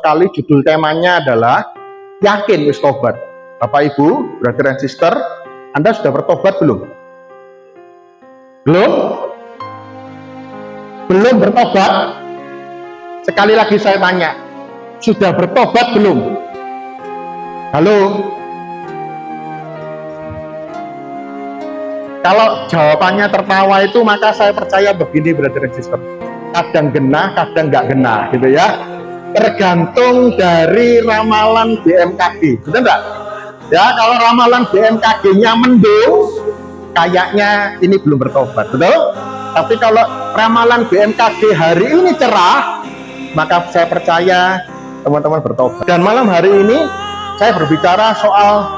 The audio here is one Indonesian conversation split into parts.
kali judul temanya adalah yakin wis tobat. Bapak Ibu, brother and sister, Anda sudah bertobat belum? Belum? Belum bertobat? Sekali lagi saya tanya, sudah bertobat belum? Halo? Kalau jawabannya tertawa itu, maka saya percaya begini, brother and sister. Kadang genah, kadang nggak genah, gitu ya. Tergantung dari ramalan BMKG, betul nggak? Ya, kalau ramalan BMKG-nya mendung, kayaknya ini belum bertobat, betul? Tapi kalau ramalan BMKG hari ini cerah, maka saya percaya teman-teman bertobat. Dan malam hari ini saya berbicara soal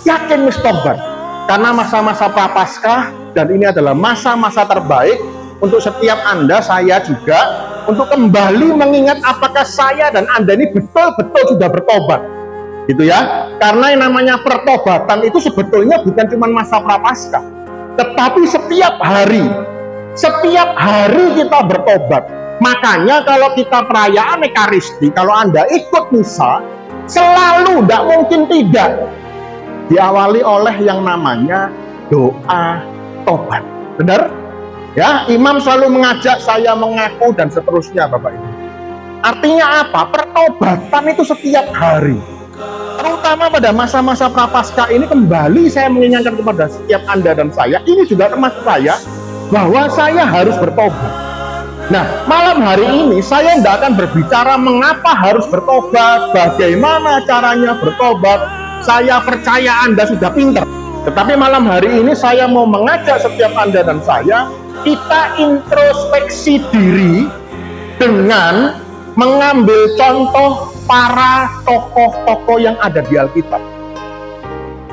yakin wis tobat. Karena masa-masa prapaskah, dan ini adalah masa-masa terbaik untuk setiap Anda, saya juga, untuk kembali mengingat apakah saya dan Anda ini betul-betul sudah bertobat, gitu ya. Karena yang namanya pertobatan itu sebetulnya bukan cuma masa prapaskah, tetapi setiap hari kita bertobat. Makanya kalau kita perayaan Ekaristi, kalau Anda ikut misa, selalu, tidak mungkin tidak, diawali oleh yang namanya doa tobat. Benar? Ya, imam selalu mengajak saya mengaku dan seterusnya, Bapak Ibu. Artinya apa? Pertobatan itu setiap hari. Terutama pada masa-masa prapaskah ini, kembali saya mengingatkan kepada setiap Anda dan saya, ini juga termasuk saya, bahwa saya harus bertobat. Nah, malam hari ini saya tidak akan berbicara mengapa harus bertobat, bagaimana caranya bertobat. Saya percaya Anda sudah pintar. Tetapi malam hari ini saya mau mengajak setiap Anda dan saya, kita introspeksi diri dengan mengambil contoh para tokoh-tokoh yang ada di Alkitab.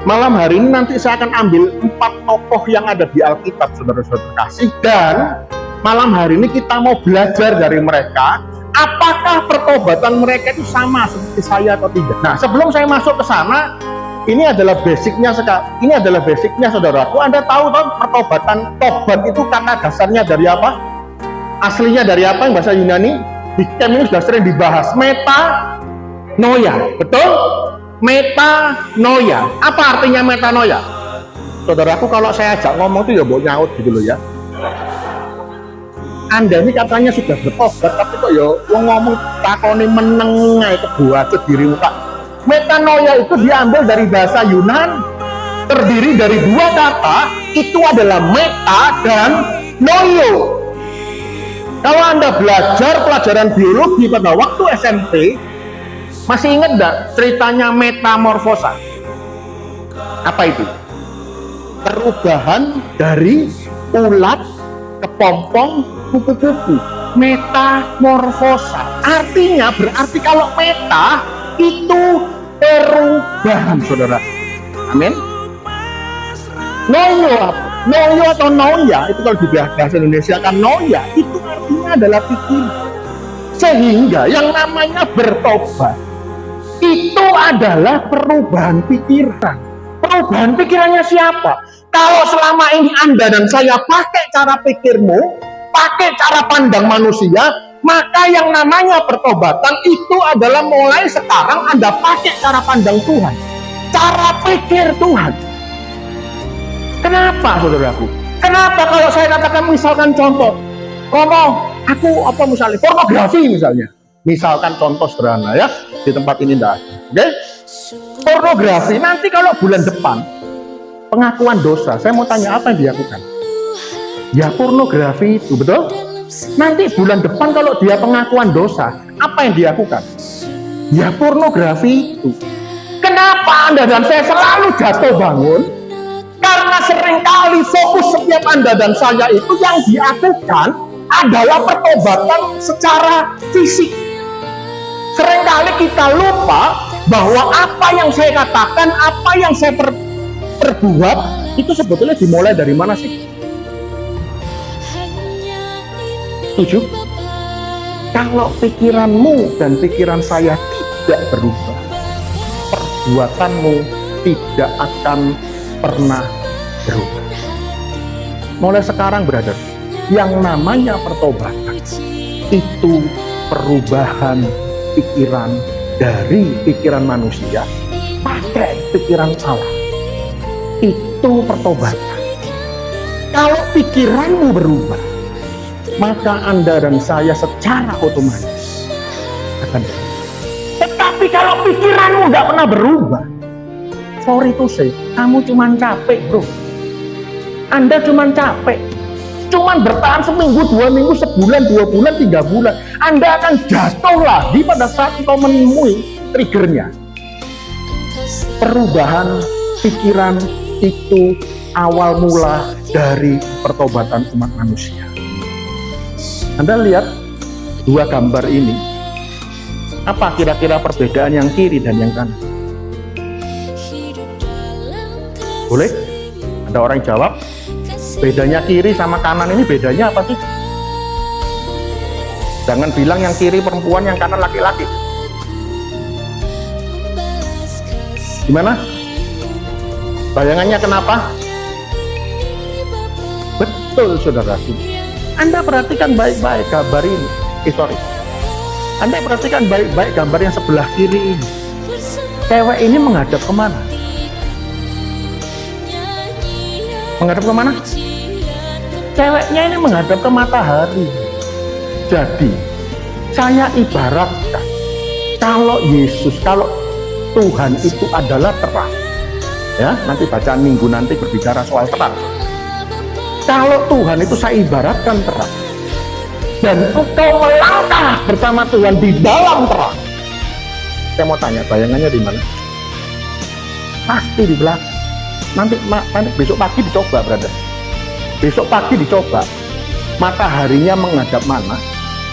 Malam hari ini nanti saya akan ambil 4 tokoh yang ada di Alkitab, saudara-saudara kasih, dan malam hari ini kita mau belajar dari mereka, apakah pertobatan mereka itu sama seperti saya atau tidak. Nah, sebelum saya masuk ke sana, ini adalah basicnya, saudaraku. Anda tahu pertobatan, tobat itu kata dasarnya dari apa? Aslinya dari apa yang bahasa Yunani? Di camp ini sudah sering dibahas, metanoia, betul? Metanoia. Apa artinya metanoia? Saudaraku, kalau saya ajak ngomong itu ya mau nyaut gitu loh ya. Anda ini katanya sudah bertobat, tapi kok ya ngomong takoni meneng ae kebuacut dirimu, Pak. Metanoia itu diambil dari bahasa Yunan, terdiri dari 2 kata, itu adalah meta dan noio. Kalau Anda belajar pelajaran biologi pada waktu SMP, masih ingat enggak ceritanya metamorfosa? Apa itu? Perubahan dari ulat ke pompong kupu-kupu. Metamorfosa. Artinya, berarti kalau meta itu perubahan, saudara. Amin. Noio apa? Noio atau noia, itu kalau di bahasa Indonesia kan noia, itu artinya adalah pikiran. Sehingga yang namanya bertobat itu adalah perubahan pikiran. Perubahan pikirannya siapa? Kalau selama ini Anda dan saya pakai cara pikirmu, pakai cara pandang manusia, maka yang namanya pertobatan itu adalah mulai sekarang Anda pakai cara pandang Tuhan, cara pikir Tuhan. Kenapa, saudaraku? Kenapa kalau saya katakan misalkan contoh, aku apa misalnya, pornografi misalnya. Misalkan contoh sederhana ya, di tempat ini enggak ada. Oke? Pornografi, nanti kalau bulan depan pengakuan dosa, saya mau tanya apa yang dilakukan? Ya pornografi itu, betul? Nanti bulan depan kalau dia pengakuan dosa, apa yang dilakukan? Ya pornografi itu. Kenapa Anda dan saya selalu jatuh bangun? Karena seringkali fokus setiap Anda dan saya itu yang dilakukan adalah pertobatan secara fisik. Seringkali kita lupa bahwa apa yang saya katakan, apa yang saya perbuat, itu sebetulnya dimulai dari mana sih? Setuju? Kalau pikiranmu dan pikiran saya tidak berubah, perbuatanmu tidak akan pernah berubah. Mulai sekarang, brother, yang namanya pertobatan itu perubahan pikiran dari pikiran manusia, pakai pikiran Allah. Itu pertobatan. Kalau pikiranmu berubah, maka Anda dan saya secara otomatis akan berubah. Tetapi kalau pikiranmu nggak pernah berubah, sorry to say, kamu cuman capek, bro. Anda cuman capek, cuman bertahan seminggu, 2 minggu, sebulan, 2 bulan, 3 bulan. Anda akan jatuh lagi pada saat engkau menemui triggernya. Perubahan pikiran itu awal mula dari pertobatan umat manusia. Anda lihat 2 gambar ini. Apa kira-kira perbedaan yang kiri dan yang kanan? Boleh? Ada orang yang jawab? Bedanya kiri sama kanan ini bedanya apa sih? Jangan bilang yang kiri perempuan, yang kanan laki-laki. Gimana? Bayangannya kenapa? Betul, saudaraku. Anda perhatikan baik-baik gambar ini. Anda perhatikan baik-baik gambar yang sebelah kiri ini. Cewek ini menghadap kemana? Menghadap kemana? Ceweknya ini menghadap ke matahari. Jadi, saya ibaratkan, kalau Yesus, kalau Tuhan itu adalah terang. Ya, nanti bacaan minggu nanti berbicara soal terang. Kalau Tuhan itu saya ibaratkan terang, dan engkau melangkah bersama Tuhan di dalam terang. Saya mau tanya, bayangannya di mana? Pasti di belakang. Nanti besok pagi dicoba, brother. Besok pagi dicoba. Mataharinya menghadap mana?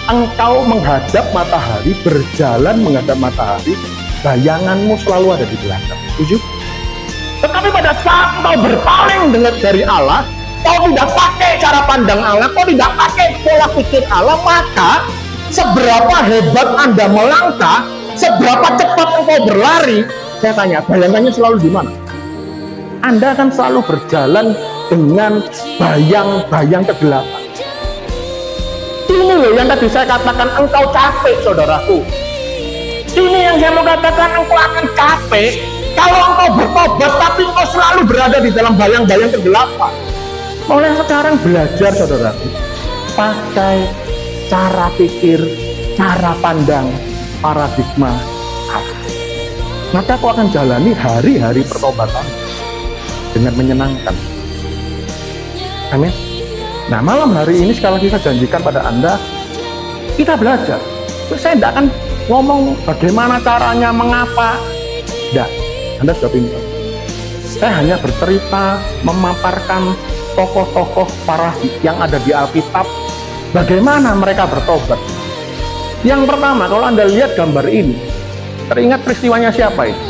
Engkau menghadap matahari, berjalan menghadap matahari, bayanganmu selalu ada di belakang. Setuju? Tetapi pada saat engkau berpaling dari Allah, kau tidak pakai cara pandang Allah, kau tidak pakai pola pikir Allah, maka seberapa hebat Anda melangkah, seberapa cepat engkau berlari, saya tanya, bayangannya selalu di mana? Anda akan selalu berjalan dengan bayang-bayang kegelapan. Ini loh yang tadi saya katakan, engkau capek, saudaraku. Ini yang saya mau katakan, engkau akan capek kalau engkau bertobat tapi engkau selalu berada di dalam bayang-bayang kegelapan. Mulai sekarang belajar, saudaraku, pakai cara pikir, cara pandang, paradigma Allah. Maka kau akan jalani hari-hari pertobatan dengan menyenangkan. Amin. Nah, malam hari ini sekali lagi saya janjikan pada Anda, kita belajar. Saya tidak akan ngomong bagaimana caranya, mengapa. Tidak, Anda sudah pintar. Saya hanya bercerita, memaparkan tokoh-tokoh para yang ada di Alkitab, bagaimana mereka bertobat. Yang pertama, kalau Anda lihat gambar ini, teringat peristiwanya siapa ini?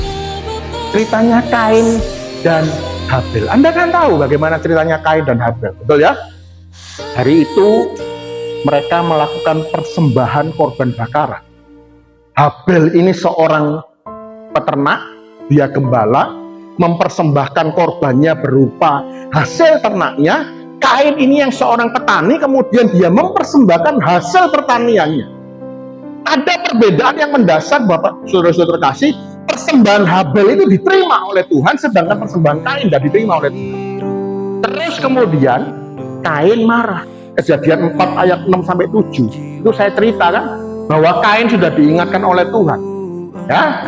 Ceritanya Kain dan Habel. Anda kan tahu bagaimana ceritanya Kain dan Habel, betul ya? Hari itu mereka melakukan persembahan korban bakaran. Habel ini seorang peternak, dia gembala, mempersembahkan korbannya berupa hasil ternaknya. Kain ini yang seorang petani, kemudian dia mempersembahkan hasil pertaniannya. Ada perbedaan yang mendasar, Bapak saudara-saudara terkasih. Persembahan Habel itu diterima oleh Tuhan, sedangkan persembahan Kain tidak diterima oleh Tuhan. Terus kemudian Kain marah. Kejadian 4 ayat 6-7 itu saya ceritakan bahwa Kain sudah diingatkan oleh Tuhan. Ya,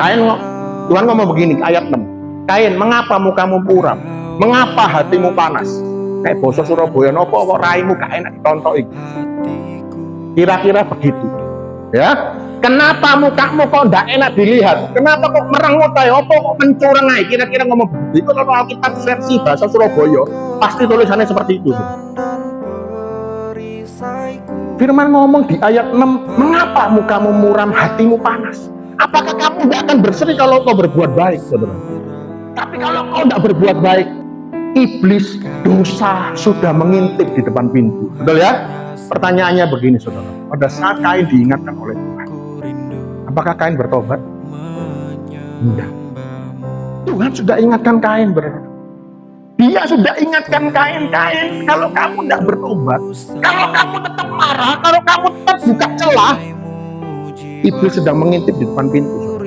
Tuhan ngomong begini, ayat 6. Kain, mengapa mukamu muram? Mengapa hatimu panas? Nek basa Surabaya nopo kok raimu gak enak ditontoki. Kira-kira begitu. Ya, kenapa mukamu kok ndak enak dilihat? Kenapa kok merengut ae? Apa kok mencurang ae? Kira-kira ngomong begitu. Itu kalau Alkitab versi bahasa Surabaya, pasti tulisannya seperti itu. Firman ngomong di ayat 6, mengapa mukamu muram, hatimu panas? Apakah kamu tidak akan berseri kalau kau berbuat baik, saudara? Tapi kalau kau tidak berbuat baik, iblis, dosa sudah mengintip di depan pintu. Betul ya? Pertanyaannya begini, saudara. Pada saat Kain diingatkan oleh Tuhan, apakah Kain bertobat? Tidak. Tuhan sudah ingatkan Kain, Dia sudah ingatkan Kain, kalau kamu tidak bertobat, kalau kamu tetap marah, kalau kamu tetap buka celah, iblis sedang mengintip di depan pintu.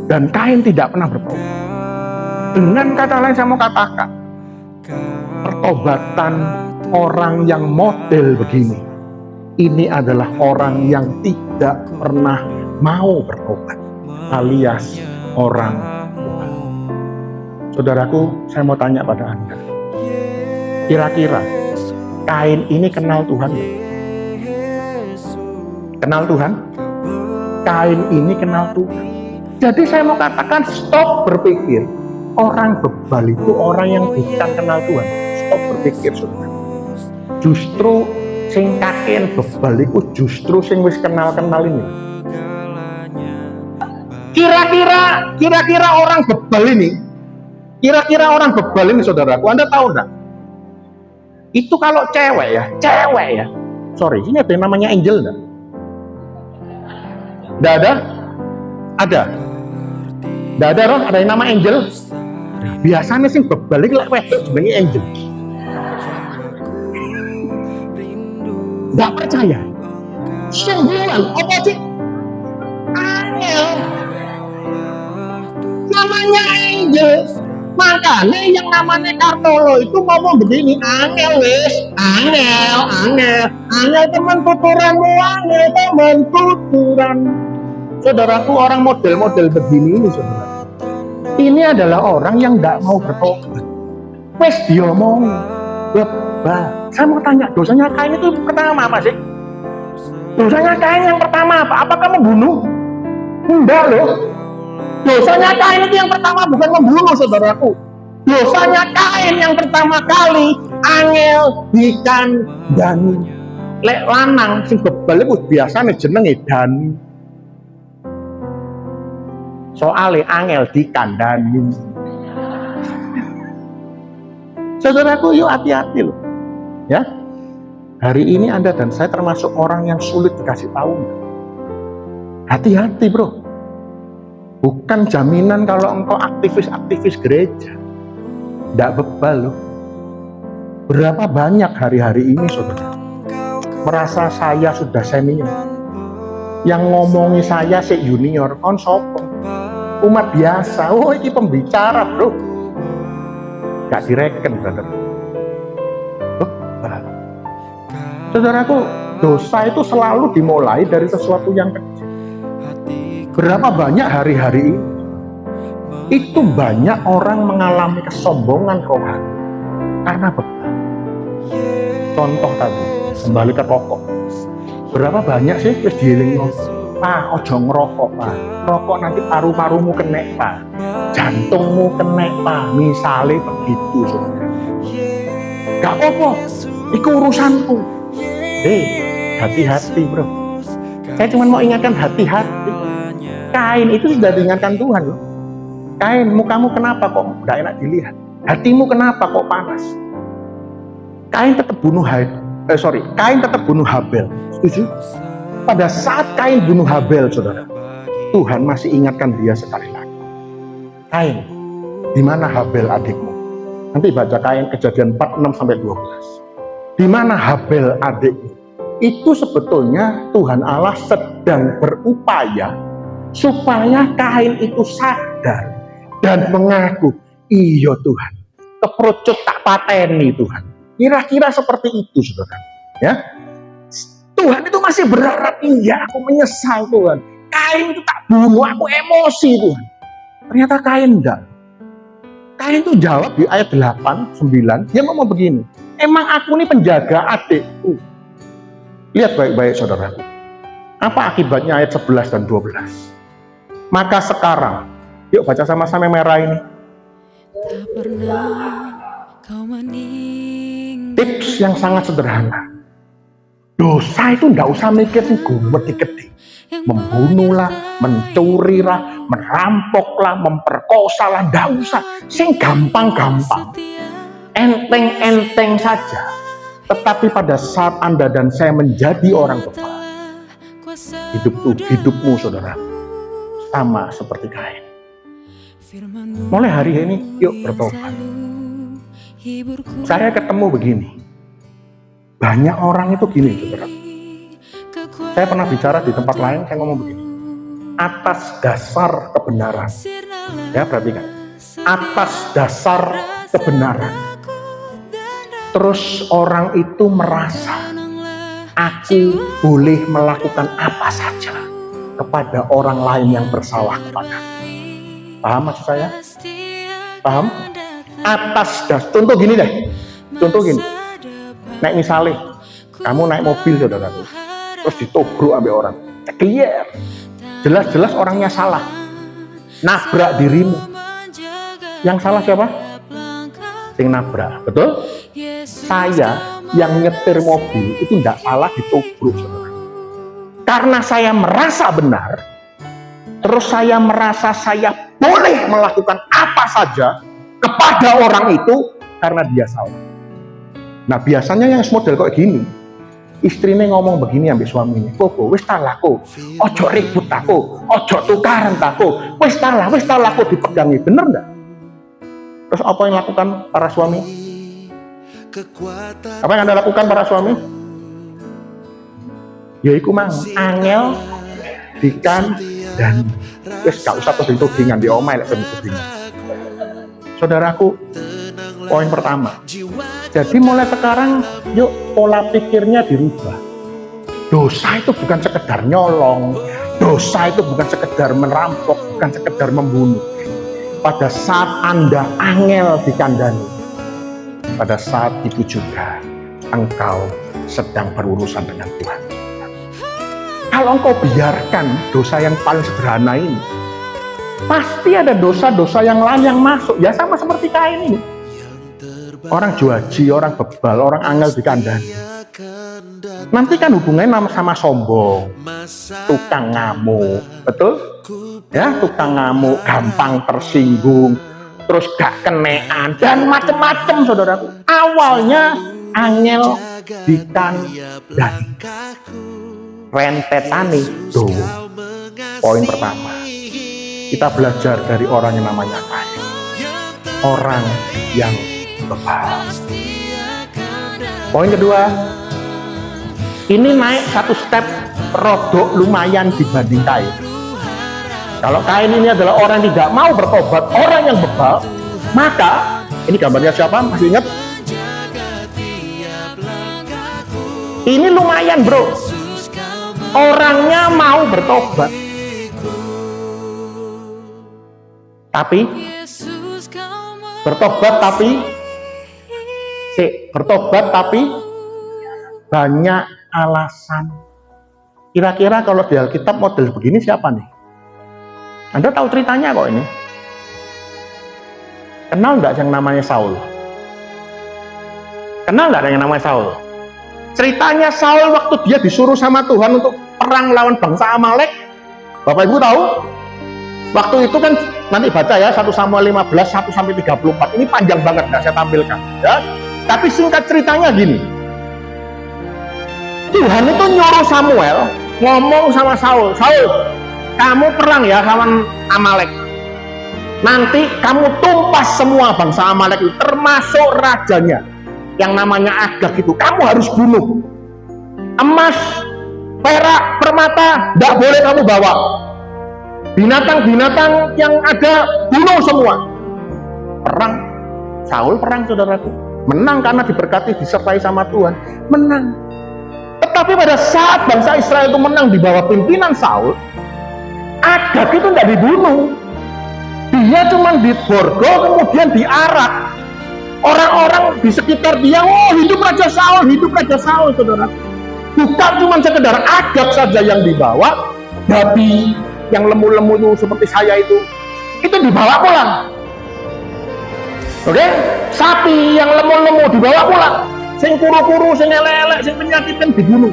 Dan Kain tidak pernah bertobat. Dengan kata lain saya mau katakan, pertobatan orang yang model begini, ini adalah orang yang tidak pernah mau bertobat, alias orang tua. Saudaraku, saya mau tanya pada Anda, kira-kira Kain ini kenal Tuhan? Kenal Tuhan? Kain ini kenal Tuhan. Jadi saya mau katakan, stop berpikir orang bebal itu orang yang bukan kenal Tuhan. Stop berpikir, saudara. Justru sing kakean bebal itu justru sing wis kenal-kenal ini. Kira-kira orang bebal ini, saudaraku, Anda tahu enggak? Itu kalau cewek ya. Sorry, ini ada yang namanya angel enggak? Enggak ada? Ada. Enggak ada roh, ada yang nama angel. Biasanya sih berbalik lah wedok jenenge angel. Enggak percaya. Sing bilang apa sih? Angel. Namanya angel. Makanya yang namanya Kartolo itu ngomong begini, angel wis, angel teman tuturanmu, angel teman tuturan. Saudaraku, orang model-model begini ini, saudara. Ini adalah orang yang tidak mau bertobat. Wes diomong, bebal. Saya mau tanya, dosanya Kain itu pertama apa sih? Dosanya Kain yang pertama apa? Apakah membunuh? Enggak loh. Dosanya Kain itu yang pertama bukan membunuh, saudaraku. Dosanya Kain yang pertama kali angel dikandani. Lek lanang sing bebal iku biasane jenenge Dani. Soale angel dikandani. Saudaraku, yuk hati-hati loh. Ya. Hari ini Anda dan saya termasuk orang yang sulit dikasih tahu. Hati-hati, bro. Bukan jaminan kalau engkau aktivis gereja. Tidak bebal loh. Berapa banyak hari-hari ini, saudara, merasa saya sudah senior. Yang ngomongi saya si junior, kon sopo. Umat biasa, oh ini pembicara bro. Gak direken, saudara. Bebal. Saudaraku, dosa itu selalu dimulai dari sesuatu yang kecil. Berapa banyak hari-hari ini itu banyak orang mengalami kesombongan rohani karena bebal. Contoh tadi, kembali ke rokok. Berapa banyak sih wis dieling, Pak, ojo ngerokok, Pak. Rokok nanti paru-parumu kena, Pak. Jantungmu kena, Pak. Misalnya begitu, saudara. Gak apa-apa, itu urusanku. Hati-hati, bro. Saya cuma mau ingatkan hati-hati. Kain itu sudah diingatkan Tuhan loh. Kain, mukamu kenapa kok gak enak dilihat? Hatimu kenapa kok panas? Kain tetap bunuh Kain tetap bunuh Habel. Setuju? Pada saat Kain bunuh Habel, saudara, Tuhan masih ingatkan dia sekali lagi. Kain, di mana Habel adikmu? Nanti baca Kain Kejadian 4:6-12. Di mana Habel adikmu? Itu sebetulnya Tuhan Allah sedang berupaya supaya Kain itu sadar dan mengaku, iya Tuhan, keperucut tak pateni Tuhan. Kira-kira seperti itu, saudara. Ya, Tuhan itu masih berharap, iya aku menyesal Tuhan. Kain itu tak bunuh, aku emosi Tuhan. Ternyata Kain enggak. Kain itu jawab di ayat 8-9, dia ngomong begini, emang aku ini penjaga adikku. Lihat baik-baik, saudaraku. Apa akibatnya ayat 11 dan 12? Maka sekarang, yuk baca sama-sama merah ini. Tips yang sangat sederhana. Dosa itu nggak usah mikir sih gede-gede. Membunuhlah, mencurilah, merampoklah, memperkosalah, nggak usah. Sing gampang-gampang, enteng-enteng saja. Tetapi pada saat Anda dan saya menjadi orang bebal, hidupmu, saudara, sama seperti Kain. Mulai hari ini, yuk bertobat. Saya ketemu begini, banyak orang itu gini, saudara. Saya pernah bicara di tempat lain, saya ngomong begini, atas dasar kebenaran. Ya, perhatikan. Atas dasar kebenaran. Terus orang itu merasa, aku boleh melakukan apa saja kepada orang lain yang bersalah kepada. Paham maksud saya? Paham? Atas dasar. Contoh gini deh. Contoh gini. Naik misalnya, kamu naik mobil saudaraku, terus ditobrok ambil orang. Clear. Jelas-jelas orangnya salah. Nabrak dirimu. Yang salah siapa? Sing nabrak. Betul? Saya yang nyetir mobil itu tidak salah ditobrok, saudara. Karena saya merasa benar, terus saya merasa saya boleh melakukan apa saja kepada orang itu karena dia salah. Nah, biasanya yang model kayak gini, istrinya ngomong begini ambil suaminya, "Koko, wis talah ko, ojo ribut aku, ojo tukaran aku, wis talah ko dipegangi." Bener nggak? Terus apa yang lakukan para suami? Apa yang Anda lakukan para suami? Yaiku mang angel dikan dan wis gak usah tuding-tudingan di omah lek tudingan. Saudaraku, poin pertama. Jadi mulai sekarang yuk pola pikirnya dirubah. Dosa itu bukan sekedar nyolong, dosa itu bukan sekedar merampok, bukan sekedar membunuh. Pada saat Anda angel dikandani, pada saat itu juga engkau sedang berurusan dengan Tuhan. Kalau engkau biarkan dosa yang paling sederhana ini, pasti ada dosa-dosa yang lain yang masuk. Ya sama seperti Kain ini. Orang juaji, orang bebal, orang angel dikandani. Nanti kan hubungannya sama sombong, tukang ngamuk, betul? Ya, tukang ngamuk, gampang tersinggung, terus gak kenean, dan macam-macam, saudaraku. Awalnya angel dikandani. Rentetane tuh. Poin pertama, kita belajar dari orang yang namanya Kain. Orang yang bebal. Poin kedua, ini naik satu step rodok lumayan dibanding Kain. Kalau Kain ini adalah orang yang tidak mau bertobat, orang yang bebal, maka ini gambarnya siapa? Masih ingat? Ini lumayan, bro. Orangnya mau bertobat, tapi banyak alasan. Kira-kira kalau di Alkitab model begini siapa nih? Anda tahu ceritanya kok ini? Kenal nggak yang namanya Saul? Kenal nggak yang namanya Saul? Ceritanya Saul waktu dia disuruh sama Tuhan untuk perang lawan bangsa Amalek. Bapak Ibu tahu? Waktu itu kan nanti baca ya 1 Samuel 15 1-34. Ini panjang banget nggak saya tampilkan ya. Tapi singkat ceritanya gini. Tuhan itu nyuruh Samuel ngomong sama Saul, "Saul, kamu perang ya lawan Amalek. Nanti kamu tumpas semua bangsa Amalek itu, termasuk rajanya yang namanya Agag itu. Kamu harus bunuh. Emas, perak, permata tidak boleh kamu bawa. Binatang-binatang yang ada bunuh semua." Perang. Saul perang, saudaraku. Menang karena diberkati, disertai sama Tuhan. Menang. Tetapi pada saat bangsa Israel itu menang di bawah pimpinan Saul, Agag itu tidak dibunuh. Dia cuma diborgo, kemudian diarak. Orang-orang di sekitar dia, "Oh, hidup Raja Saul, saudara." Bukan cuma sekedar Agag saja yang dibawa, babi yang lemu-lemu itu seperti saya itu dibawa pulang. Oke? Sapi yang lemu-lemu dibawa pulang. Sing kuru-kuru, sing elek-elek, sing penyakitan dibunuh.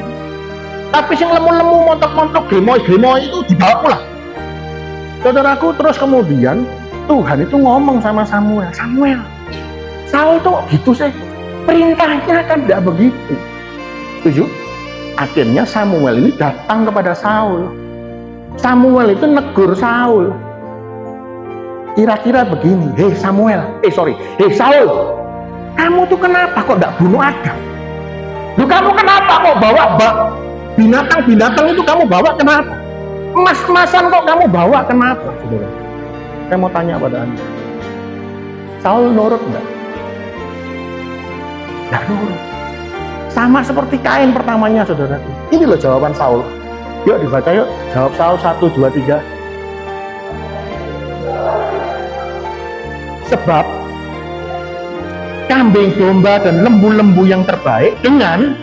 Tapi sing lemu-lemu, montok-montok, gemoy-gemoy itu dibawa pulang. Saudaraku, terus kemudian Tuhan itu ngomong sama Samuel, "Samuel, Saul tuh gitu sih, perintahnya kan tidak begitu." Setuju? Akhirnya Samuel ini datang kepada Saul. Samuel itu negur Saul. Kira-kira begini, "Hei Saul, kamu tuh kenapa kok tidak bunuh Agag? Kamu kenapa kok bawa binatang-binatang itu kamu bawa, kenapa? Emas-emasan kok kamu bawa, kenapa? Saudara, saya mau tanya pada Anda, Saul nurut enggak? Enggak nurut. Sama seperti Kain pertamanya, saudara. Ini loh jawaban Saul. Yuk dibaca yuk. Jawab Saul 1, 2, 3. Sebab kambing domba dan lembu-lembu yang terbaik dengan,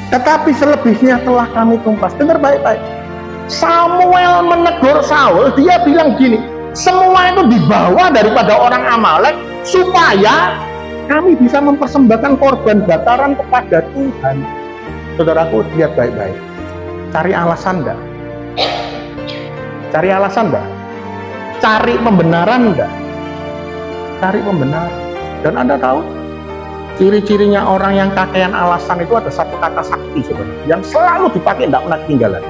tetapi selebihnya telah kami tumpas. Dengar baik-baik. Samuel menegur Saul, dia bilang gini, semua itu dibawa daripada orang Amalek supaya kami bisa mempersembahkan korban bakaran kepada Tuhan. Saudaraku, lihat baik-baik. Cari alasan enggak? Cari alasan enggak? Cari pembenaran enggak? Cari pembenaran. Dan Anda tahu, ciri-cirinya orang yang kakean alasan itu ada satu kata sakti sebenarnya, yang selalu dipakai, enggak pernah ketinggalan.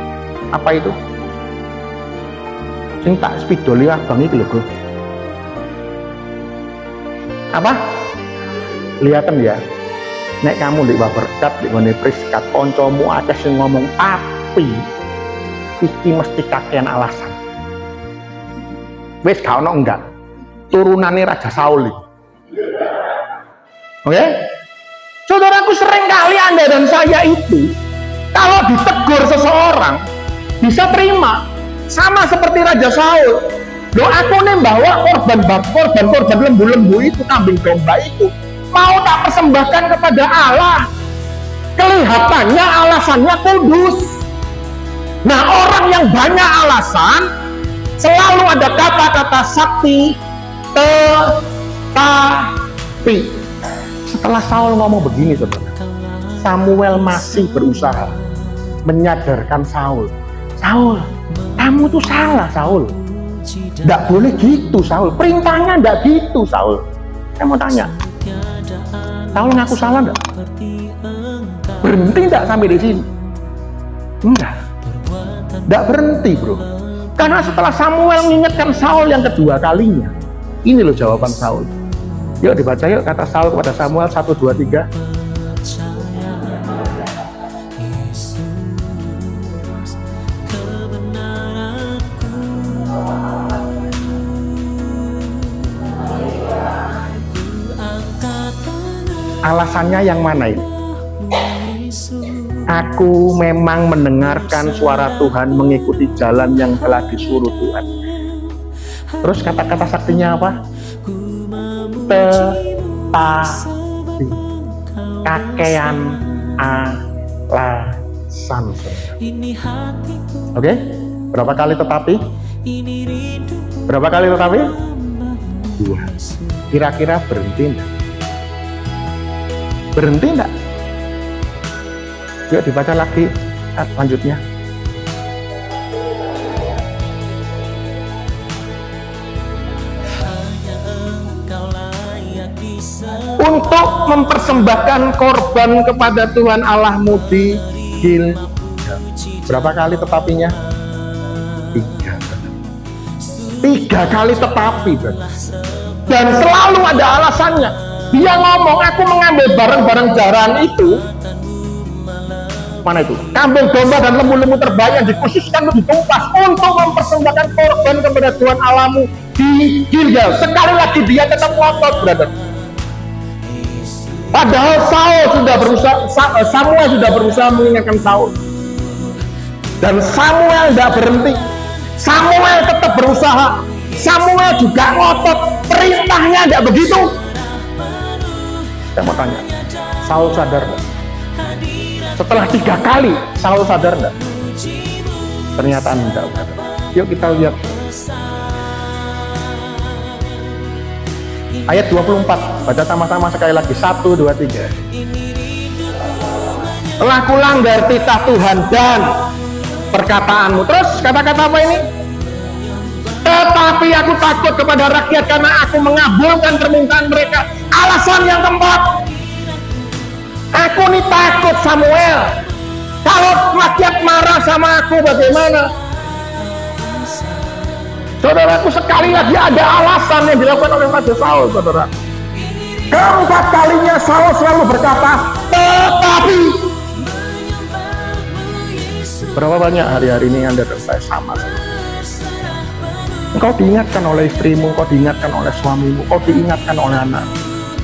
Apa itu? Sing tak spidoli abang iki lho, apa? Lihatan ya, nek kamu di berkat di ngene priskat koncomu akeh sing ngomong tapi iki mesti kakean alasan. Wis gak ono enggak turunane Raja Saul iki. Oke? Saudaraku, sering kali Anda dan saya itu kalau ditegur seseorang bisa terima, sama seperti Raja Saul. Loh, aku nih bawa korban lembu-lembu itu, kambing domba itu, mau tak persembahkan kepada Allah. Kelihatannya alasannya kudus. Nah, orang yang banyak alasan selalu ada kata-kata sakti, tetapi. Setelah Saul ngomong begini, saudara, Samuel masih berusaha menyadarkan Saul. Saul, kamu tuh salah, Saul. Nggak boleh gitu, Saul. Perintahnya nggak gitu, Saul. Saya mau tanya, Saul ngaku salah nggak? Berhenti nggak sampai di sini? Enggak. Nggak berhenti, bro. Karena setelah Samuel mengingatkan Saul yang kedua kalinya, ini loh jawaban Saul. Yuk dibaca yuk kata Saul kepada Samuel 1, 2, 3. Alasannya yang mana ini? Aku memang mendengarkan suara Tuhan, mengikuti jalan yang telah disuruh Tuhan. Terus kata-kata saktinya apa? Tetapi, kakean alasan. Oke? Berapa kali tetapi? Berapa kali tetapi? 2. Kira-kira berhenti enggak? Berhenti enggak? Yuk dibaca lagi lanjutnya. Untuk mempersembahkan korban kepada Tuhan Allahmu di Gilgal. Berapa kali tetapinya? 3 kali tetapi. Dan selalu ada alasannya. Dia ngomong, aku mengambil barang-barang jaran itu. Mana itu? Kambing domba dan lembu-lembu terbaik yang dikhususkan untuk ditumpas untuk mempersembahkan korban kepada Tuhan Allahmu di Gilgal. Sekali lagi dia tetap ngotot, brother. Padahal Samuel sudah berusaha mengingatkan Saul, dan Samuel tidak berhenti. Samuel tetap berusaha. Samuel juga ngotot. Perintahnya tidak begitu. Saya mau tanya, Saul sadar enggak? Setelah 3 kali Saul sadar enggak? Ternyata enggak. Yuk kita lihat ayat 24, baca sama-sama sekali lagi. 1, 2, 3. Telah kulanggar titah Tuhan dan perkataanmu. Terus kata-kata apa ini? Tetapi aku takut kepada rakyat karena aku mengabulkan permintaan mereka. Alasan yang keempat, aku nih takut Samuel. Kalau rakyat marah sama aku bagaimana? Saudaraku, sekali lagi ada alasan yang dilakukan oleh Raja Saul, saudara. Keempat kalinya Saul selalu berkata, tetapi. Berapa banyak hari-hari ini Anda dan saya sama seperti itu. Engkau diingatkan oleh istrimu, engkau diingatkan oleh suamimu, engkau diingatkan oleh anak.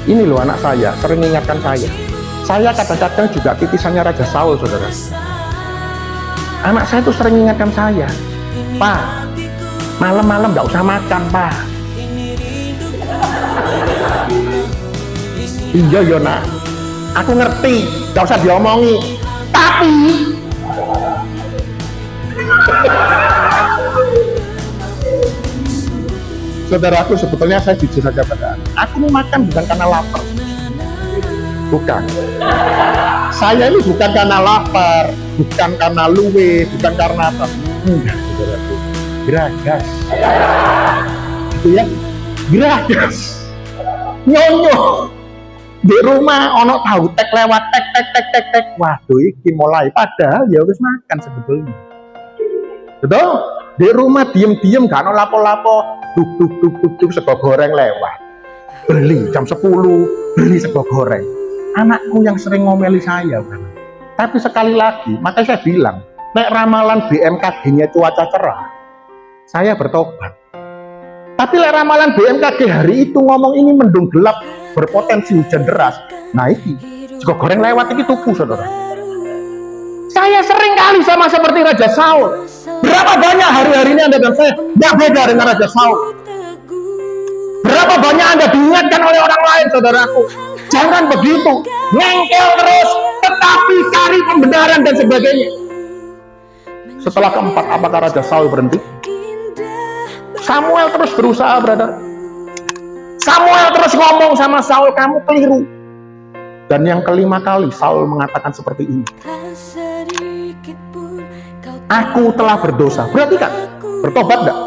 Ini loh anak saya, sering mengingatkan saya. Saya kadang-kadang juga titisannya Raja Saul, saudara. Anak saya itu sering mengingatkan saya, Pak, malam-malam nggak usah makan, Pak. Iya, Yona, aku ngerti, nggak usah diomongi. Tapi saudaraku, sebetulnya saya jujur saja pada Anda. Aku mau makan bukan karena lapar. Bukan. Saya ini bukan karena lapar, bukan karena luwe, bukan karena apa. Enggak, saudaraku. Geragas. Itu ya, geragas. Nyonyo. Di rumah ono tahu tek lewat tek. Waduh, iki mulai padahal ya harus makan sebetulnya. Betul? Di rumah diem-diem gak ono lapo-lapo, duk sego goreng lewat. Beli jam 10, beli sego goreng. Anakku yang sering ngomeli saya, kan? Tapi sekali lagi, makanya saya bilang, nek ramalan BMKG-nya cuaca cerah, saya bertobat. Tapi nek ramalan BMKG hari itu ngomong ini mendung gelap, berpotensi hujan deras. Nah iki, sego goreng lewat iki tuku, saudara. Saya sering kali sama seperti Raja Saul. Berapa banyak hari-hari ini Anda dan saya tidak beda dengan Raja Saul. Berapa banyak Anda diingatkan oleh orang lain, saudaraku. Jangan begitu, ngengkel terus, tetapi cari pembenaran dan sebagainya. Setelah keempat, apakah Raja Saul berhenti? Samuel terus berusaha, brother. Samuel terus ngomong sama Saul, kamu keliru. Dan yang kelima kali Saul mengatakan seperti ini, aku telah berdosa. Berarti kan bertobat enggak?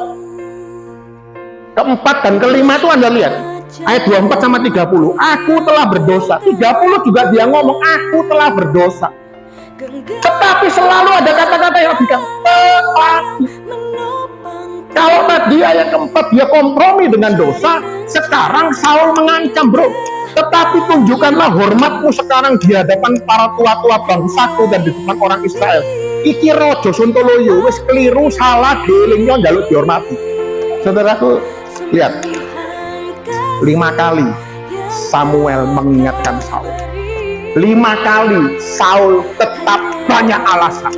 Keempat dan kelima itu Anda lihat ayat 24 sama 30, aku telah berdosa. 30 juga dia ngomong, aku telah berdosa. Tetapi selalu ada kata-kata yang bilang tetapi. Kalau tadi ayat keempat dia kompromi dengan dosa, sekarang Saul mengancam, bro. Tetapi tunjukkanlah hormatmu sekarang di hadapan para tua-tua bangsaku dan di depan orang Israel. Iki rojo suntoloyo, wis keliru, salah, dielingnya njaluk dihormati. Saudaraku, lihat. 5 kali Samuel mengingatkan Saul. 5 kali Saul tetap banyak alasan.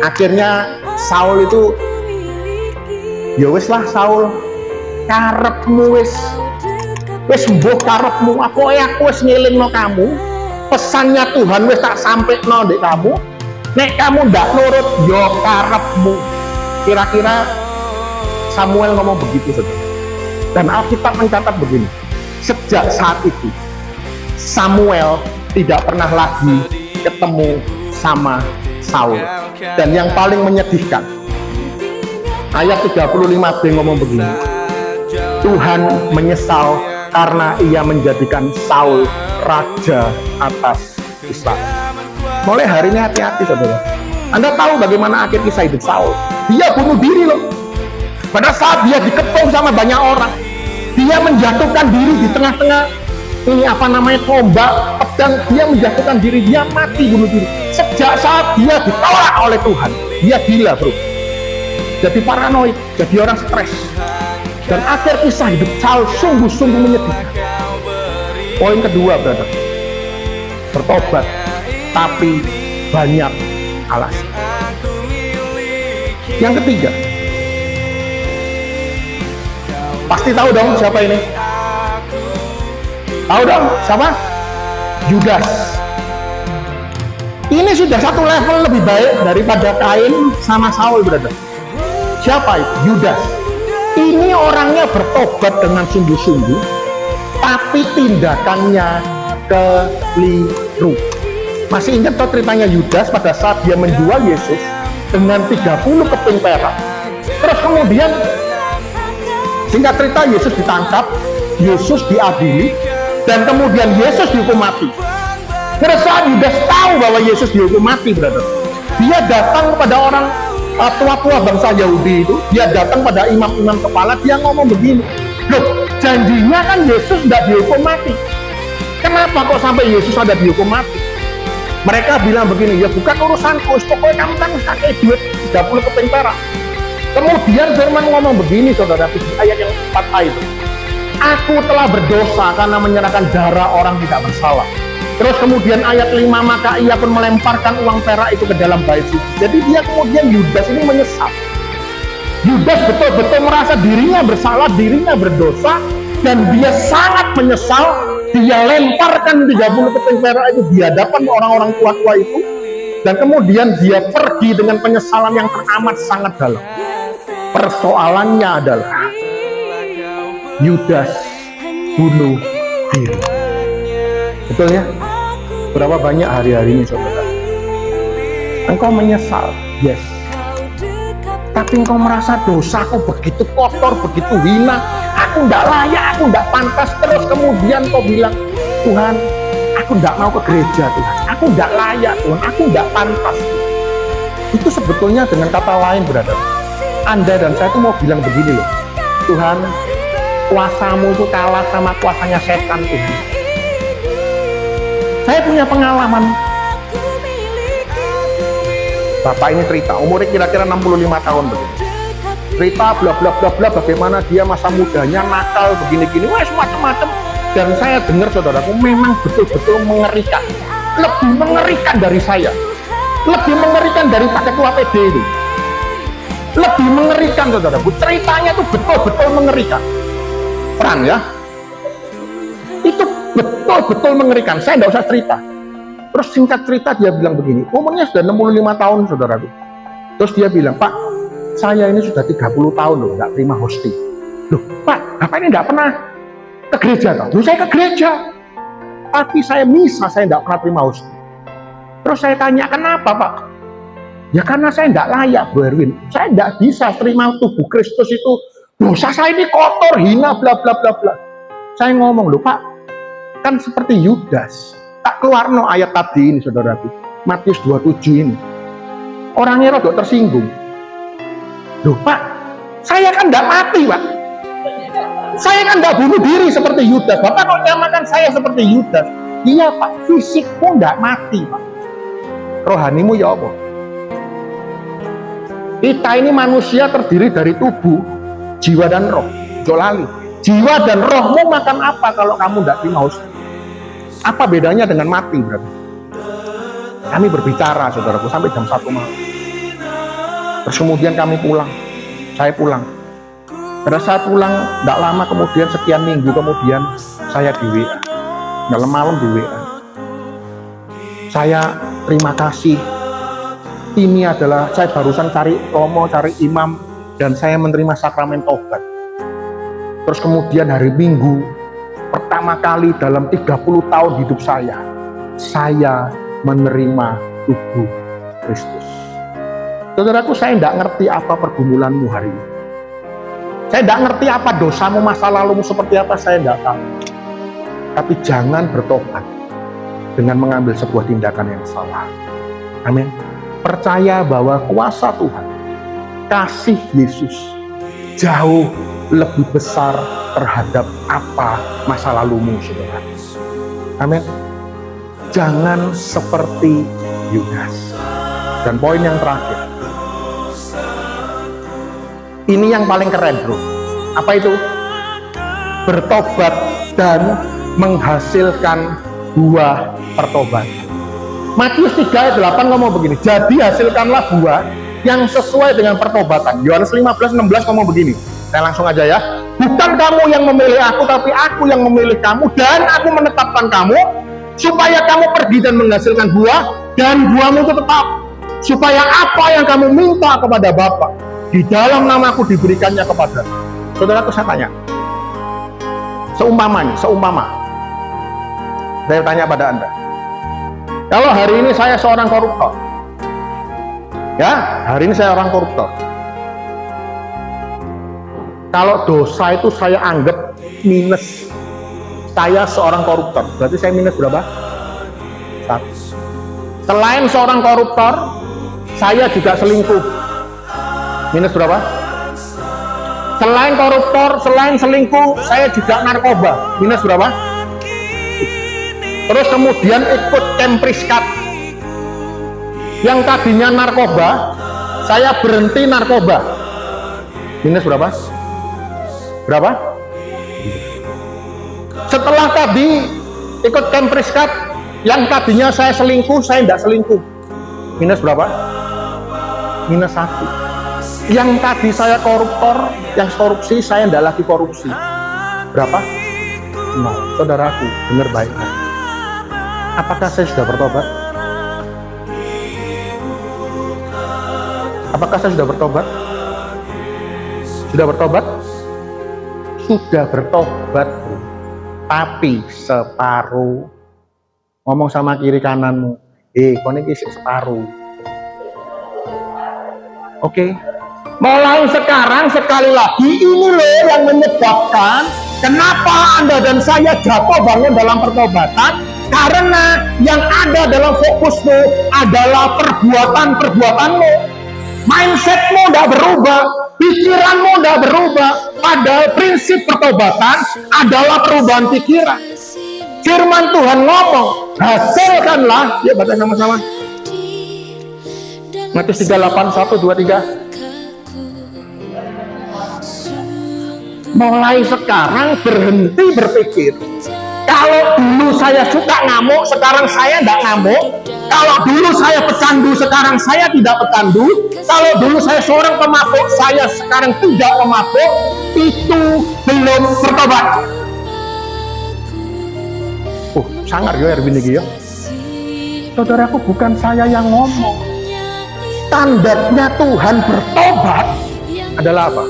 Akhirnya Saul itu, ya wis lah Saul, karepmu wis mbuh karepmu, aku wis ngelingno kamu, pesannya Tuhan wis tak sampekno ndek kamu, nek kamu ndak nurut yo karepmu. Kira-kira Samuel ngomong begitu, saudara. Dan Alkitab mencatat begini, sejak saat itu Samuel tidak pernah lagi ketemu sama Saul. Dan yang paling menyedihkan, ayat 35b ngomong begini, Tuhan menyesal karena ia menjadikan Saul raja atas Israel. Mulai hari ini hati-hati, saudara. Anda tahu bagaimana akhir kisah hidup Saul? Dia bunuh diri loh. Pada saat dia dikepung sama banyak orang, dia menjatuhkan diri di tengah-tengah ini apa namanya tombak pedang, dia menjatuhkan diri, dia mati bunuh diri. Sejak saat dia ditolak oleh Tuhan, dia gila, bro. Jadi paranoid, jadi orang stres. Dan akhir kisah hidup Saul sungguh-sungguh menyedihkan. Poin kedua, brother, bertobat tapi banyak alasan. Yang ketiga, pasti tahu dong siapa ini? Tahu dong siapa? Yudas. Ini sudah satu level lebih baik daripada Kain sama Saul, brother. Siapa itu? Yudas. Ini orangnya bertobat dengan sungguh-sungguh, tapi tindakannya keliru. Masih ingat toh ceritanya Yudas pada saat dia menjual Yesus dengan 30 keping perak. Terus kemudian singkat cerita Yesus ditangkap, Yesus diadili, dan kemudian Yesus dihukum mati. Pada saat Yudas tahu bahwa Yesus dihukum mati, brother, dia datang kepada orang tua-tua bangsa Yahudi itu, dia datang pada imam-imam kepala, dia ngomong begini, loh, janjinya kan Yesus tidak dihukum mati, kenapa kok sampai Yesus ada dihukum mati? Mereka bilang begini, ya bukan urusanku, pokoknya kamu kan pakai duit 30 keping perak. Kemudian Firman ngomong begini, saudara, di ayat yang 4a itu, aku telah berdosa karena menyerahkan darah orang tidak bersalah. Terus kemudian ayat 5, maka ia pun melemparkan uang perak itu ke dalam bait suci. Jadi dia kemudian, Yudas ini menyesal. Yudas betul-betul merasa dirinya bersalah, dirinya berdosa, dan dia sangat menyesal. Dia lemparkan 30 keping perak itu di hadapan orang-orang tua-tua itu, dan kemudian dia pergi dengan penyesalan yang teramat sangat dalam. Persoalannya adalah Yudas bunuh diri. Betul ya? Berapa banyak hari-hari ini, saudara? Engkau menyesal, yes. Tapi engkau merasa dosaku begitu kotor, begitu hina, aku tidak layak, aku tidak pantas. Terus kemudian kau bilang, Tuhan, aku tidak mau ke gereja, Tuhan. Aku tidak layak, Tuhan. Aku tidak pantas. Itu sebetulnya dengan kata lain, brother, Anda dan saya itu mau bilang begini loh, Tuhan, kuasamu itu kalah sama kuasanya setan, Tuhan. Saya punya pengalaman. Bapak ini cerita, umurnya kira-kira 65 tahun begitu. Cerita bla bla bla bla bagaimana dia masa mudanya nakal begini-gini, wah macam-macam. Dan saya dengar, saudaraku, memang betul-betul mengerikan. Lebih mengerikan dari saya. Lebih mengerikan dari Pak Ketua PD ini. Lebih mengerikan, saudaraku. Ceritanya itu betul-betul mengerikan. Perang ya. Itu betul-betul mengerikan. Saya tidak usah cerita. Terus singkat cerita dia bilang begini, umurnya sudah 65 tahun, saudaraku. Terus dia bilang, Pak, saya ini sudah 30 tahun loh nggak terima hosting. Loh, Pak, Bapak ini nggak pernah ke gereja toh? Loh, saya ke gereja, tapi saya misa, saya nggak pernah terima hosting. Terus saya tanya, kenapa, Pak? Ya karena saya nggak layak, Bro Erwin. Saya nggak bisa terima tubuh Kristus itu. Dosa saya ini kotor, hina, bla bla bla bla. Saya ngomong, loh Pak, kan seperti Yudas. Tak keluar no ayat tadi ini, saudaraku, Matius 27 ini. Orangnya rada tersinggung. Loh Pak, saya kan tidak mati, Pak. Saya kan tidak bunuh diri seperti Yudas. Bapak kok nyamakan saya seperti Yudas? Iya Pak, fisikmu tidak mati, Pak. Rohanimu ya apa? Kita ini manusia terdiri dari tubuh, jiwa dan roh. Jolali. Jiwa dan rohmu makan apa kalau kamu tidak terima hosting? Apa bedanya dengan mati, berarti? Kami berbicara, saudaraku, sampai jam 1 malam. Terus kemudian kami pulang. Saya pulang. Pada saat pulang, tidak lama kemudian, sekian minggu kemudian, saya di WA. Malam-malam di WA. Saya terima kasih. Ini adalah, saya barusan cari romo, cari imam, dan saya menerima sakramen tobat. Terus kemudian hari Minggu, pertama kali dalam 30 tahun hidup saya menerima tubuh Kristus. Saudaraku, saya tidak ngerti apa pergumulanmu hari ini. Saya tidak ngerti apa dosamu, masa lalumu seperti apa, saya tidak tahu. Tapi jangan bertobat dengan mengambil sebuah tindakan yang salah. Amin. Percaya bahwa kuasa Tuhan, kasih Yesus jauh lebih besar terhadap apa masa lalumu, saudara. Amin. Jangan seperti Yudas. Dan poin yang terakhir, ini yang paling keren, bro. Apa itu? Bertobat dan menghasilkan buah pertobatan. Matius 3 ayat 8 ngomong begini, jadi hasilkanlah buah yang sesuai dengan pertobatan. Yohanes 15:16 ngomong begini, saya langsung aja ya. Bukan kamu yang memilih aku, tapi aku yang memilih kamu, dan aku menetapkan kamu supaya kamu pergi dan menghasilkan buah, dan buahmu itu tetap, supaya apa yang kamu minta kepada Bapa di dalam namaku diberikannya kepada. Saudaraku, saya tanya, seumpama saya tanya pada Anda, kalau hari ini saya seorang koruptor, ya, hari ini saya orang koruptor. Kalau dosa itu saya anggap minus, saya seorang koruptor, berarti saya minus berapa? 1. Selain seorang koruptor, saya juga selingkuh. Minus berapa? Selain koruptor, selain selingkuh, saya juga narkoba. Minus berapa? Terus kemudian ikut camp Priskap, Yang tadinya narkoba, saya berhenti narkoba. Minus berapa? Berapa? Setelah tadi ikut camp Priskap, yang tadinya saya selingkuh, saya tidak selingkuh. Minus berapa? Minus 1. Yang tadi saya koruptor, yang korupsi, saya tidak lagi korupsi. Berapa? 0. Saudaraku, dengar baik-baik. Apakah saya sudah bertobat? Apakah saya sudah bertobat? Sudah bertobat? Sudah bertobat, bro. Tapi separuh. Ngomong sama kiri kananmu, kau ini separuh. Oke. Mulai sekarang, sekali lagi, ini loh yang menyebabkan kenapa Anda dan saya jatuh bangun dalam pertobatan. Karena yang ada dalam fokusmu adalah perbuatan-perbuatanmu. Mindsetmu tidak berubah, pikiranmu tidak berubah. Padahal prinsip pertobatan adalah perubahan pikiran. Firman Tuhan ngomong, hasilkanlah, ya baca sama-sama. Matius 38, 1, 2, 3. Mulai sekarang berhenti berpikir. Kalau dulu saya suka ngamuk, sekarang saya tidak ngamuk. Kalau dulu saya pecandu, sekarang saya tidak pecandu. Kalau dulu saya seorang pemabuk, saya sekarang tidak pemabuk. Itu belum bertobat. Sangar ya Erwin ini ya. Saudaraku, bukan saya yang ngomong. Standarnya Tuhan bertobat adalah apa?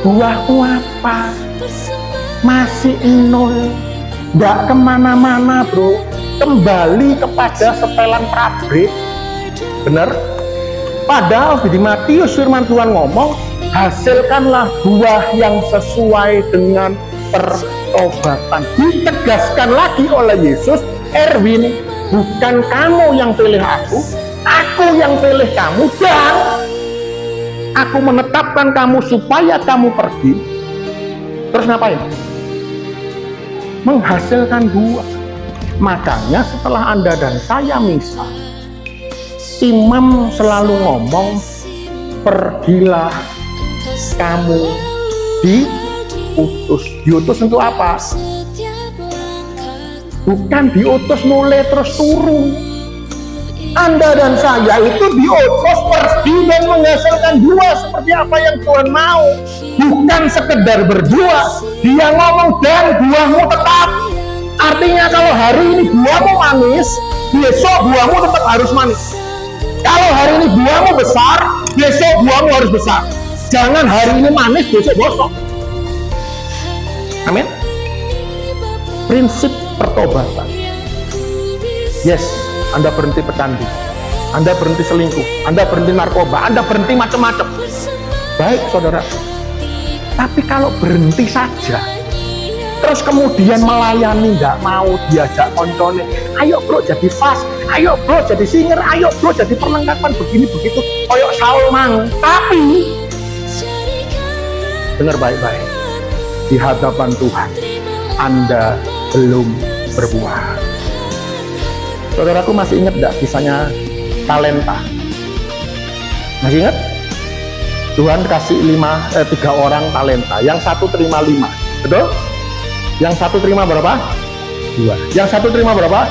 Buahmu apa? Masih nol. Nggak kemana-mana, bro. Kembali kepada setelan pabrik. Benar? Padahal di Matius firman Tuhan ngomong, hasilkanlah buah yang sesuai dengan pertobatan. Ditegaskan lagi oleh Yesus, Erwin, bukan kamu yang pilih aku yang pilih kamu, dan aku menetapkan kamu supaya kamu pergi. Terus ngapain? Menghasilkan buah. Makanya setelah Anda dan saya misal, imam selalu ngomong, pergilah kamu diutus. Diutus untuk apa? Bukan diutus mulai terus turun. Anda dan saya itu diutus pergi dan menghasilkan buah seperti apa yang Tuhan mau. Bukan sekedar berbuah. Dia ngomong, dan buahmu tetap. Artinya kalau hari ini buahmu manis, besok buahmu tetap harus manis. Kalau hari ini buahmu besar, besok buahmu harus besar. Jangan hari ini manis, besok bosok. Amin. Prinsip pertobatan. Yes, Anda berhenti pecandu, Anda berhenti selingkuh, Anda berhenti narkoba, Anda berhenti macam-macam. Baik, saudara. Tapi kalau berhenti saja, terus kemudian melayani, nggak mau diajak koncone, ayo bro jadi fast, ayo bro jadi singer, ayo bro jadi perlengkapan begini begitu, koyok Saul mang. Tapi dengar baik-baik, di hadapan Tuhan Anda belum berbuah. Saudaraku masih ingat nggak kisahnya talenta? Masih ingat? Tuhan kasih 3 orang talenta, yang satu terima 5, betul? Yang satu terima berapa? 2. Yang satu terima berapa?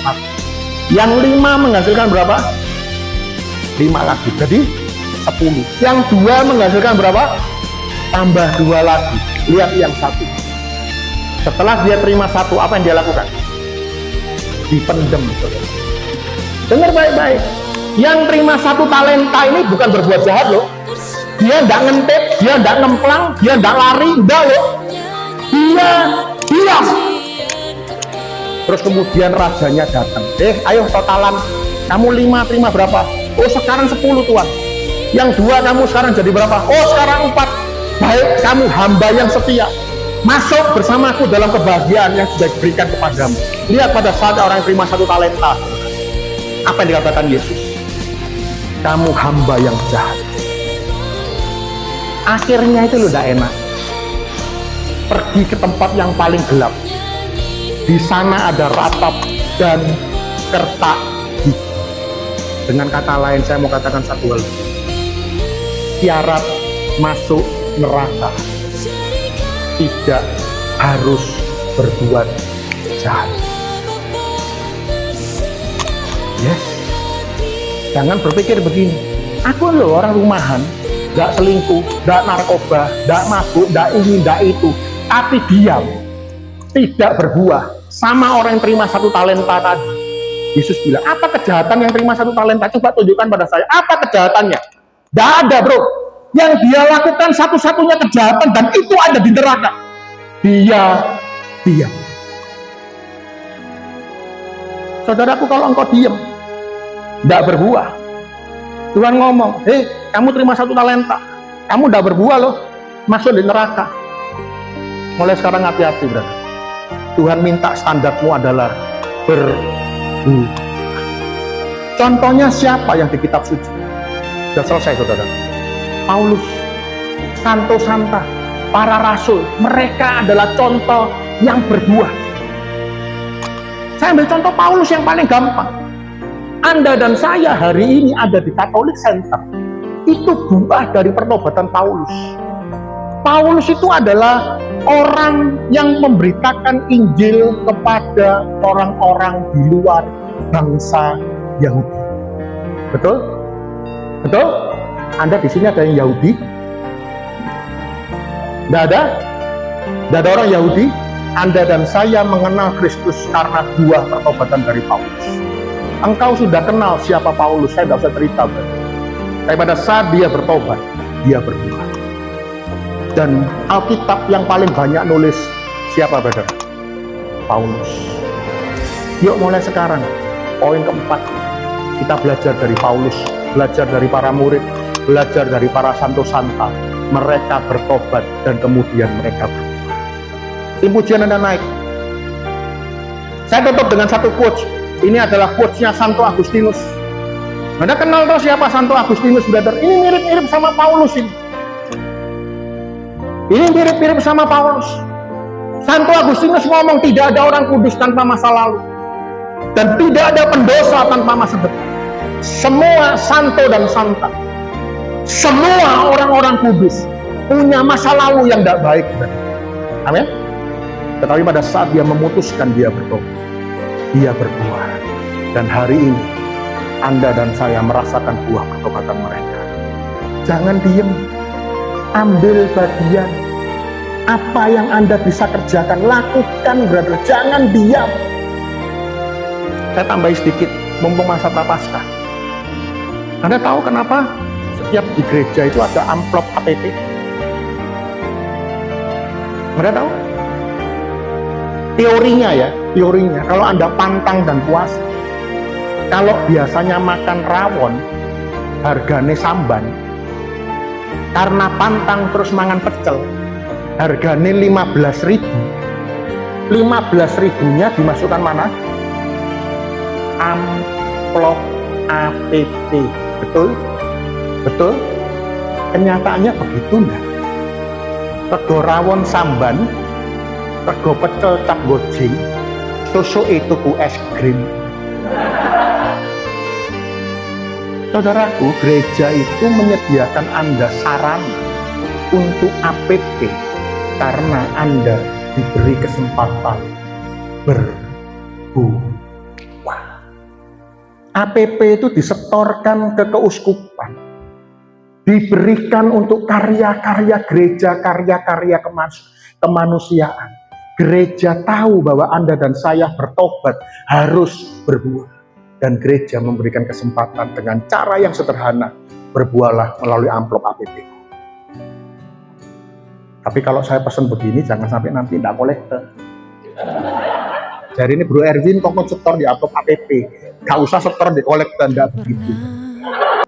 1. Yang 5 menghasilkan berapa? 5 lagi, jadi 10. Yang 2 menghasilkan berapa? Tambah 2 lagi. Lihat yang 1. Setelah dia terima 1, apa yang dia lakukan? Dipendem. Dengar baik-baik. Yang terima 1 talenta ini bukan berbuat jahat loh. Dia tidak ngintip, dia tidak ngemplang, dia tidak lari, enggak loh. Dia diam. Terus kemudian rajanya datang. Ayo totalan, kamu 5 terima berapa? Oh sekarang 10 tuan. Yang 2 kamu sekarang jadi berapa? Oh sekarang 4. Baik, kamu hamba yang setia, masuk bersamaku dalam kebahagiaan yang sudah diberikan kepadamu. Lihat pada saat orang yang terima 1 talenta, apa yang dikatakan Yesus? Kamu hamba yang jahat. Akhirnya itu lo tidak enak. Pergi ke tempat yang paling gelap. Di sana ada ratap dan kertak gigi. Dengan kata lain, saya mau katakan satu hal. Syarat masuk neraka tidak harus berbuat jahat. Yes. Jangan berpikir begini, aku loh orang rumahan, gak selingkuh, gak narkoba, gak mabuk, gak ini, gak itu, tapi diam, tidak berbuah. Sama orang yang terima 1 talenta tadi. Yesus bilang, apa kejahatan yang terima 1 talenta? Coba tunjukkan pada saya, apa kejahatannya? Gak ada, bro. Yang dia lakukan satu-satunya kejahatan, dan itu ada di neraka. Dia diam. Saudaraku, kalau engkau diam, gak berbuah, Tuhan ngomong, hei, kamu terima 1 talenta, kamu gak berbuah loh, masuk di neraka. Mulai sekarang hati-hati, brother. Tuhan minta standarmu adalah berbuah. Contohnya siapa yang di kitab suci? Sudah selesai, saudara. Paulus, Santo Santa, para rasul, mereka adalah contoh yang berbuah. Saya ambil contoh Paulus yang paling gampang. Anda dan saya hari ini ada di Catholic Center. Itu buah dari pertobatan Paulus. Paulus itu adalah orang yang memberitakan Injil kepada orang-orang di luar bangsa Yahudi. Betul? Betul? Anda di sini ada yang Yahudi? Tidak ada? Tidak ada orang Yahudi? Anda dan saya mengenal Kristus karena buah pertobatan dari Paulus. Engkau sudah kenal siapa Paulus, saya tidak usah cerita. Tapi pada saat dia bertobat, dia berbuah. Dan Alkitab yang paling banyak nulis siapa, brother? Paulus. Yuk mulai sekarang, poin keempat, kita belajar dari Paulus, belajar dari para murid, belajar dari para Santo Santa. Mereka bertobat dan kemudian mereka berbuah. Tim pujian Anda naik. Saya tutup dengan satu quotes. Ini adalah quotes-nya Santo Agustinus. Anda kenal tuh siapa Santo Agustinus, brother? Ini mirip-mirip sama Paulus ini. Ini mirip-mirip sama Paulus. Santo Agustinus ngomong tidak ada orang kudus tanpa masa lalu. Dan tidak ada pendosa tanpa masa depan. Semua santo dan santa, semua orang-orang kudus punya masa lalu yang tidak baik. Amin. Tetapi pada saat dia memutuskan, dia bertobat, dia berbuah. Dan hari ini Anda dan saya merasakan buah pertobatan mereka. Jangan diem, ambil bagian. Apa yang Anda bisa kerjakan, lakukan, brother. Jangan diam. Saya tambahin sedikit, mumpung masa Prapaskah. Anda tahu kenapa setiap di gereja itu ada amplop APP? Anda tahu? Teorinya ya, teorinya. Kalau Anda pantang dan puasa, kalau biasanya makan rawon, harganya samban. Karena pantang terus mangan pecel, harganya 15.000. 15.000-nya dimasukkan mana? Amplop APP. Betul? Betul? Kenyataannya begitu enggak? Rego rawon samban, rego pecel cap gojing, susu itu ku es krim. Saudaraku, gereja itu menyediakan Anda sarana untuk APP karena Anda diberi kesempatan berbuah. APP itu disetorkan ke keuskupan, diberikan untuk karya-karya gereja, karya-karya kemanusiaan. Gereja tahu bahwa Anda dan saya bertobat harus berbuah. Dan gereja memberikan kesempatan dengan cara yang sederhana, berbuahlah melalui amplop APP. Tapi kalau saya pesan begini, jangan sampai nanti tidak kolektor. Jadi ini Bro Erwin kok setor di amplop APP, gak usah setor di kolektor, tidak begitu.